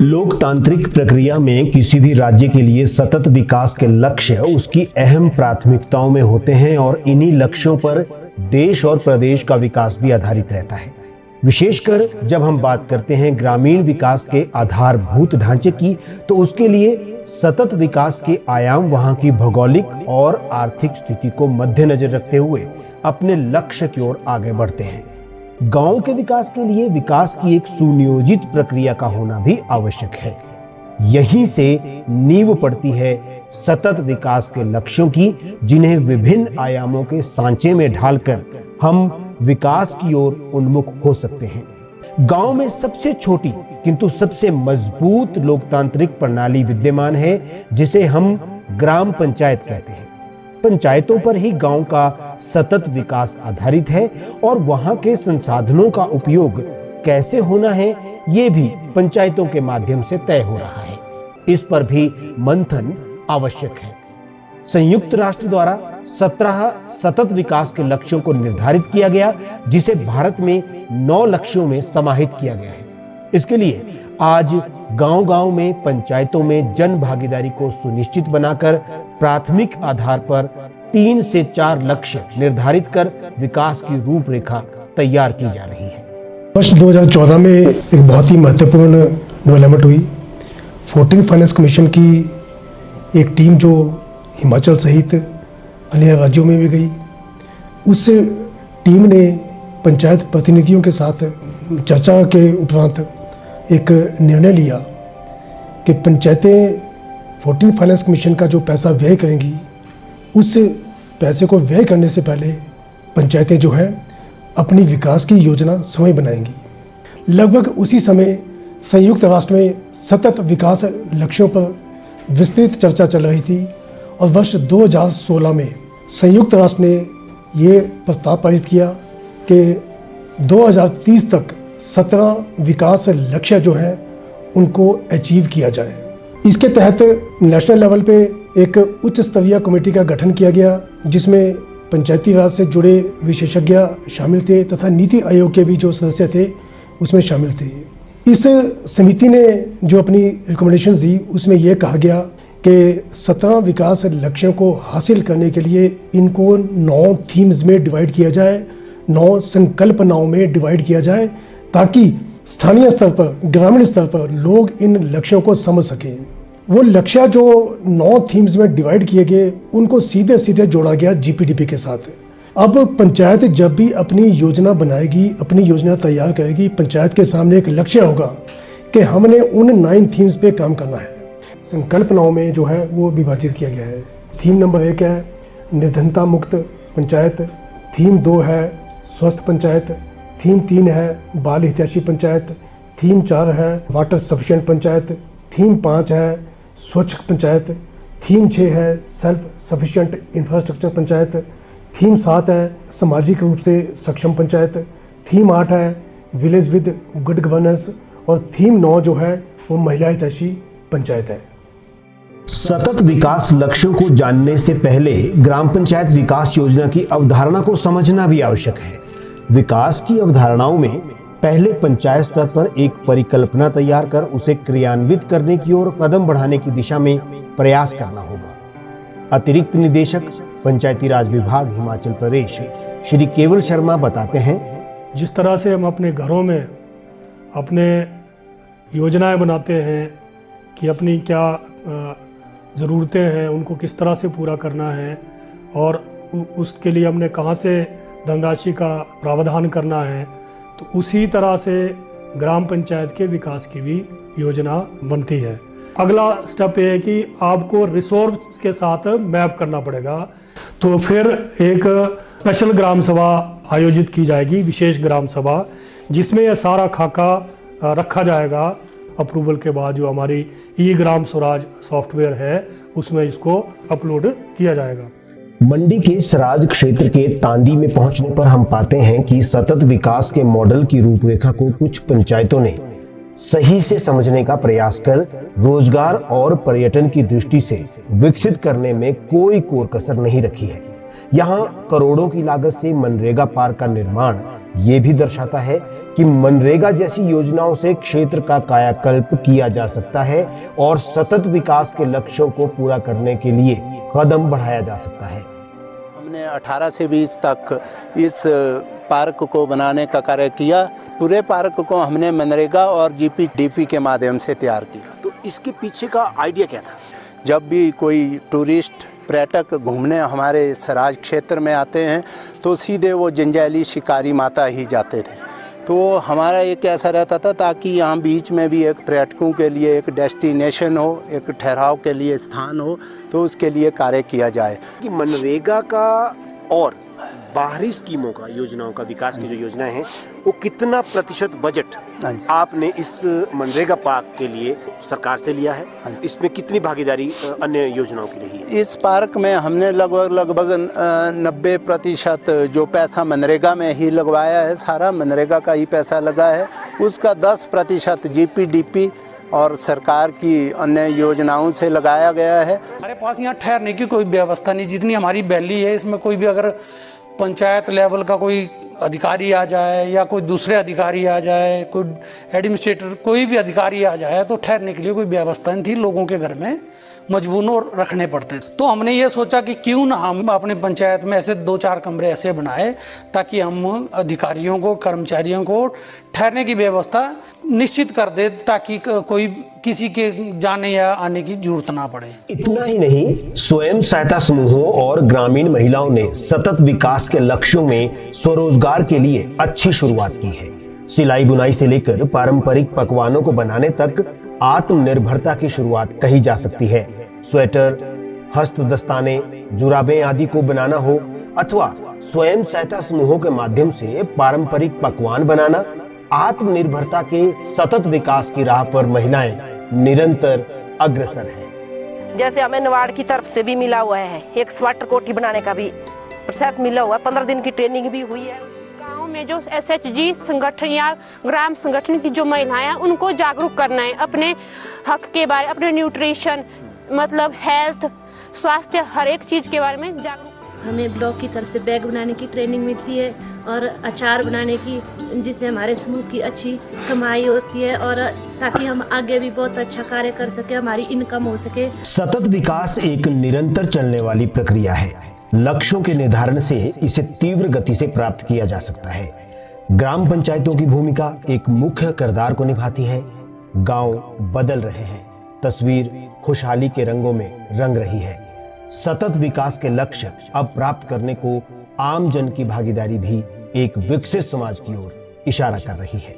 लोकतांत्रिक प्रक्रिया में किसी भी राज्य के लिए सतत विकास के लक्ष्य उसकी अहम प्राथमिकताओं में होते हैं और इन्हीं लक्ष्यों पर देश और प्रदेश का विकास भी आधारित रहता है। विशेषकर जब हम बात करते हैं ग्रामीण विकास के आधारभूत ढांचे की, तो उसके लिए सतत विकास के आयाम वहां की भौगोलिक और आर्थिक स्थिति को मद्देनजर रखते हुए अपने लक्ष्य की ओर आगे बढ़ते हैं। गांव के विकास के लिए विकास की एक सुनियोजित प्रक्रिया का होना भी आवश्यक है। यहीं से नींव पड़ती है सतत विकास के लक्ष्यों की, जिन्हें विभिन्न आयामों के सांचे में ढालकर हम विकास की ओर उन्मुख हो सकते हैं। गांव में सबसे छोटी किंतु सबसे मजबूत लोकतांत्रिक प्रणाली विद्यमान है, जिसे हम ग्राम पंचायत कहते हैं। पंचायतों पर ही गांव का सतत विकास आधारित है और वहां के संसाधनों का उपयोग कैसे होना है, ये भी पंचायतों के माध्यम से तय हो रहा है। इस पर भी मंथन आवश्यक है। संयुक्त राष्ट्र द्वारा 17 सतत विकास के लक्ष्यों को निर्धारित किया गया, जिसे भारत में 9 लक्ष्यों में समाहित किया गया है। इसके लिए आज गांव-गांव में पंचायतों में जन भागीदारी को सुनिश्चित बनाकर प्राथमिक आधार पर 3 से 4 लक्ष्य निर्धारित कर विकास की रूपरेखा तैयार की जा रही है। वर्ष 2014 में एक बहुत ही महत्वपूर्ण डेवलपमेंट हुई। 14 फाइनेंस कमीशन की एक टीम जो हिमाचल सहित अन्य राज्यों में भी गई, उस टीम ने पंचायत प्रतिनिधियों के साथ चर्चा के उपरांत एक निर्णय लिया कि पंचायतें 14 फाइनेंस कमीशन का जो पैसा व्यय करेंगी, उस पैसे को व्यय करने से पहले पंचायतें जो हैं अपनी विकास की योजना स्वयं बनाएंगी। लगभग उसी समय संयुक्त राष्ट्र में सतत विकास लक्ष्यों पर विस्तृत चर्चा चल रही थी और वर्ष 2016 में संयुक्त राष्ट्र ने ये प्रस्ताव पारित किया कि 2030 तक 17 विकास लक्ष्य जो हैं उनको अचीव किया जाए। इसके तहत नेशनल लेवल पे एक उच्च स्तरीय कमेटी का गठन किया गया, जिसमें पंचायती राज से जुड़े विशेषज्ञ शामिल थे तथा नीति आयोग के भी जो सदस्य थे उसमें शामिल थे। इस समिति ने जो अपनी रिकमेंडेशंस दी, उसमें यह कहा गया कि 17 विकास लक्ष्यों को हासिल करने के लिए इनको 9 थीम्स में डिवाइड किया जाए, 9 संकल्पनाओं में डिवाइड किया जाए, ताकि स्थानीय स्तर पर, ग्रामीण स्तर पर लोग इन लक्ष्यों को समझ सकें। वो लक्ष्य जो 9 थीम्स में डिवाइड किए गए, उनको सीधे सीधे जोड़ा गया जीपीडीपी के साथ। अब पंचायत जब भी अपनी योजना बनाएगी, अपनी योजना तैयार करेगी, पंचायत के सामने एक लक्ष्य होगा कि हमने उन 9 थीम्स पे काम करना है। संकल्पनाओं में जो है वो विभाजित किया गया है। थीम नंबर 1 है निर्धनता मुक्त पंचायत, थीम 2 है स्वस्थ पंचायत, थीम 3 है बाल हितैषी पंचायत, थीम 4 है वाटर सफिशिएंट पंचायत, थीम 5 है स्वच्छ पंचायत, थीम 6 है self sufficient infrastructure panchayat, theme 7 है सामाजिक रूप से सक्षम पंचायत, थीम 8 है विलेज विद गुड गवर्नेंस और थीम 9 जो है वो महिला हितैषी पंचायत है। सतत विकास लक्ष्यों को जानने से पहले ग्राम पंचायत विकास योजना की अवधारणा को समझना भी आवश्यक है। विकास की अवधारणाओं में पहले पंचायत स्तर पर एक परिकल्पना तैयार कर उसे क्रियान्वित करने की ओर कदम बढ़ाने की दिशा में प्रयास करना होगा। अतिरिक्त निदेशक पंचायती राज विभाग हिमाचल प्रदेश श्री केवल शर्मा बताते हैं, जिस तरह से हम अपने घरों में अपने योजनाएं बनाते हैं कि अपनी क्या ज़रूरतें हैं, उनको किस तरह से पूरा करना है और उसके लिए हमने कहाँ से धनराशि का प्रावधान करना है, तो उसी तरह से ग्राम पंचायत के विकास की भी योजना बनती है। अगला स्टेप ये है कि आपको रिसोर्स के साथ मैप करना पड़ेगा। तो फिर एक स्पेशल ग्राम सभा आयोजित की जाएगी, विशेष ग्राम सभा, जिसमें यह सारा खाका रखा जाएगा। अप्रूवल के बाद जो हमारी ई ग्राम स्वराज सॉफ्टवेयर है उसमें इसको अपलोड किया जाएगा। मंडी के सराज क्षेत्र के तांदी में पहुंचने पर हम पाते हैं कि सतत विकास के मॉडल की रूपरेखा को कुछ पंचायतों ने सही से समझने का प्रयास कर रोजगार और पर्यटन की दृष्टि से विकसित करने में कोई कोर कसर नहीं रखी है। यहाँ करोड़ों की लागत से मनरेगा पार्क का निर्माण ये भी दर्शाता है कि मनरेगा जैसी योजनाओं से क्षेत्र का कायाकल्प किया जा सकता है और सतत विकास के लक्ष्यों को पूरा करने के लिए कदम बढ़ाया जा सकता है। हमने 18 से 20 तक इस पार्क को बनाने का कार्य किया। पूरे पार्क को हमने मनरेगा और जीपीडीपी के माध्यम से तैयार किया। तो इसके पीछे का आइडिया क्या था? जब भी कोई टूरिस्ट पर्यटक घूमने हमारे सराज क्षेत्र में आते हैं तो सीधे वो जंजैली शिकारी माता ही जाते थे। तो हमारा एक ऐसा रहता था ताकि यहाँ बीच में भी एक पर्यटकों के लिए एक डेस्टिनेशन हो, एक ठहराव के लिए स्थान हो, तो उसके लिए कार्य किया जाए। कि मनरेगा का और बाहरी स्कीमों का, योजनाओं का, विकास की जो योजनाएं हैं, वो कितना प्रतिशत बजट आपने इस मनरेगा पार्क के लिए सरकार से लिया है? इसमें कितनी भागीदारी अन्य योजनाओं की रही है? इस पार्क में हमने लगभग 90% जो पैसा मनरेगा में ही लगवाया है, सारा मनरेगा का ही पैसा लगा है। उसका 10% जीपीडीपी और सरकार की अन्य योजनाओं से लगाया गया है। हमारे पास यहाँ ठहरने की कोई व्यवस्था नहीं। जितनी हमारी वैली है, इसमें कोई भी अगर पंचायत लेवल का कोई अधिकारी आ जाए या कोई दूसरे अधिकारी आ जाए, कोई एडमिनिस्ट्रेटर, कोई भी अधिकारी आ जाए, तो ठहरने के लिए कोई व्यवस्था नहीं थी। लोगों के घर में मजबूरन रखने पड़ते। तो हमने ये सोचा कि क्यों ना हम अपने पंचायत में ऐसे 2-4 कमरे ऐसे बनाए ताकि हम अधिकारियों को, कर्मचारियों को ठहरने की व्यवस्था निश्चित कर दे, ताकि कोई किसी के जाने या आने की जरूरत ना पड़े। इतना ही नहीं, स्वयं सहायता समूहों और ग्रामीण महिलाओं ने सतत विकास के लक्ष्यों में स्वरोजगार के लिए अच्छी शुरुआत की है। सिलाई बुनाई से लेकर पारंपरिक पकवानों को बनाने तक आत्मनिर्भरता की शुरुआत कही जा सकती है। स्वेटर, हस्त दस्ताने, जुराबें आदि को बनाना हो अथवा स्वयं सहायता समूहों के माध्यम से पारंपरिक पकवान बनाना, आत्मनिर्भरता के सतत विकास की राह पर महिलाएं निरंतर अग्रसर हैं। जैसे हमें नवाड़ की तरफ से भी मिला हुआ है, एक स्वेटर कोटी बनाने का भी प्रोसेस मिला हुआ है, 15 दिन की ट्रेनिंग भी हुई है। गांव में जो SHG संगठन या ग्राम संगठन की जो महिलाएं हैं, उनको जागरूक करना है अपने हक के बारे, अपने न्यूट्रिशन मतलब हेल्थ, स्वास्थ्य, हर एक चीज़ के बारे में जागरूक। हमें ब्लॉक की तरफ से बैग बनाने की ट्रेनिंग मिलती है और अचार बनाने की, जिससे हमारे समूह की अच्छी कमाई होती है और ताकि हम आगे भी बहुत अच्छा कार्य कर सके, हमारी इनकम हो सके। सतत विकास एक निरंतर चलने वाली प्रक्रिया है। लक्ष्यों के निर्धारण से इसे तीव्र गति से प्राप्त किया जा सकता है। ग्राम पंचायतों की भूमिका एक मुख्य किरदार को निभाती है। गांव बदल रहे हैं, तस्वीर खुशहाली के रंगों में रंग रही है। सतत विकास के लक्ष्य अब प्राप्त करने को आम जन की भागीदारी भी एक विकसित समाज की ओर इशारा कर रही है।